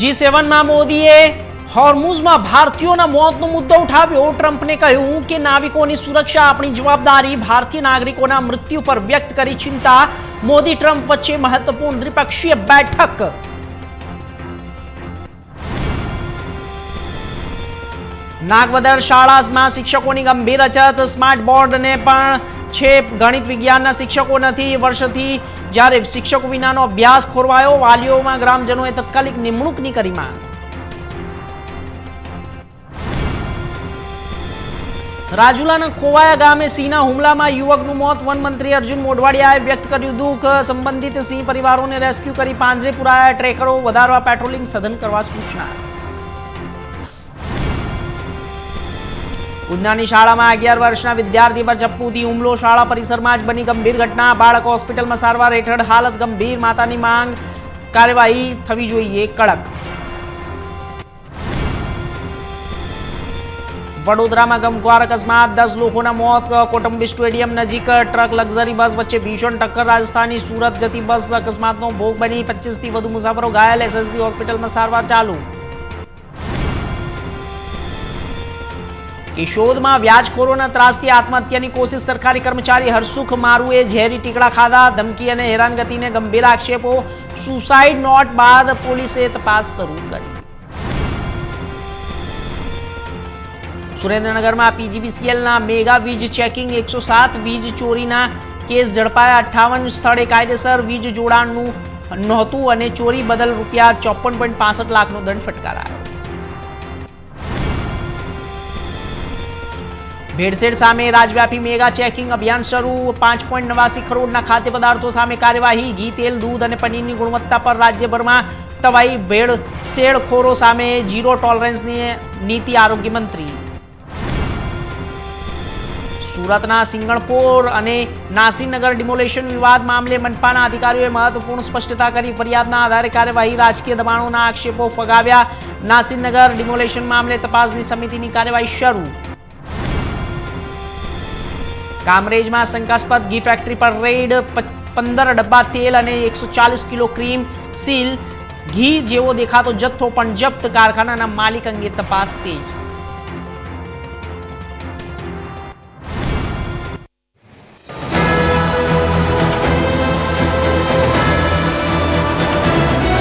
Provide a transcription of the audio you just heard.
G7 માં મોદીએ હોર્મુઝમાં ભારતીયોના મોતનો મુદ્દો ઉઠાવ્યો. ટ્રમ્પને કહ્યું કે નાવિકોની સુરક્ષા આપણી જવાબદારી. ભારતીય નાગરિકોના મૃત્યુ પર વ્યક્ત કરી ચિંતા. મોદી ટ્રમ્પ વચ્ચે મહત્વપૂર્ણ દ્વિપક્ષીય બેઠક. નાગવદર શાળામાં શિક્ષકોની ગંભીર અછત. સ્માર્ટ બોર્ડને પણ છે, ગણિત વિજ્ઞાનના શિક્ષકો નથી. વર્ષથી જ્યારે શિક્ષકો વિનાનો અભ્યાસ ખોરવાયો. વાલીઓમાં ગ્રામજનોએ તાત્કાલિક નિમણૂકની કરી માંગ. રાજુલાના ખોવાયા ગામે સિંહના હુમલામાં યુવકનું મોત. વન મંત્રી અર્જુન મોઢવાડિયાએ વ્યક્ત કર્યું દુઃખ. સંબંધિત સિંહ પરિવારોને રેસ્ક્યુ કરી પાંજરે પુરાયા. ટ્રેકરો વધારવા પેટ્રોલિંગ સઘન કરવા સૂચના. ઉધનાની શાળામાં 11 વર્ષના વિદ્યાર્થી પર ચપ્પુથી હુમલો. શાળા પરિસરમાં જ બની ગંભીર ઘટના. બાળક હોસ્પિટલમાં સારવાર હેઠળ, હાલત ગંભીર. માતાની માંગ, કાર્યવાહી થવી જોઈએ કડક. વડોદરામાં ગમખ્વાર અકસ્માત, 10 લોકોના મોત. કોટંબી સ્ટેડિયમ નજીક ટ્રક લક્ઝરી બસ વચ્ચે ભીષણ ટક્કર. રાજસ્થાનની સુરત જતી બસ અકસ્માતનો ભોગ બની. 25 થી વધુ મુસાફરો ઘાયલ. એસએસજી હોસ્પિટલમાં સારવાર ચાલુ. કેશોદમાં વ્યાજખોરોના ત્રાસથી આત્મહત્યાની કોશિશ. સરકારી કર્મચારી હરસુખ મારુએ ઝેરી ટીકડા ખાધા. ધમકી અને હેરાનગતિને ગંભીર આક્ષેપો. સુસાઇડ નોટ બાદ પોલીસે તપાસ શરૂ કરી. સુરેન્દ્રનગરમાં પીજીવીસીએલના મેગા વીજ ચેકિંગ. 107 વીજ ચોરીના કેસ ઝડપાયા. 58 સ્થળે કાયદેસર વીજ જોડાણનું નહોતું અને ચોરી બદલ ₹54.65 લાખનો દંડ ફટકારાયો. ભેળસેળ સામે રાજવ્યાપી મેગા ચેકિંગ અભિયાન શરૂ. 5.89 કરોડના ખાદ્ય પદાર્થો સામે કાર્યવાહી. ઘી, તેલ, દૂધ અને પનીરની ગુણવત્તા પર રાજ્યભરમાં તવાઈ. ભેળસેળખોરો સામે ઝીરો ટોલરન્સની નીતિ. આરોગ્ય મંત્રી. સુરતના સિંગણપોર અને નાસીનગર ડિમોલેશન વિવાદ મામલે મનપાના અધિકારીઓએ મહત્વપૂર્ણ સ્પષ્ટતા કરી. ફરિયાદના આધારે કાર્યવાહી. રાજકીય દબાણોના આક્ષેપો ફગાવ્યા. નાસીનગર ડિમોલેશન મામલે તપાસની સમિતિની કાર્યવાહી શરૂ. કામરેજમાં શંકાસ્પદ ઘી ફેક્ટરી પર રેડ. 15 ડબ્બા તેલ અને 140 કિલો ક્રીમ સીલ. ઘી જેવો દેખાતો જથ્થો પણ જપ્ત. કારખાનાના માલિક અંગે તપાસ તેજ.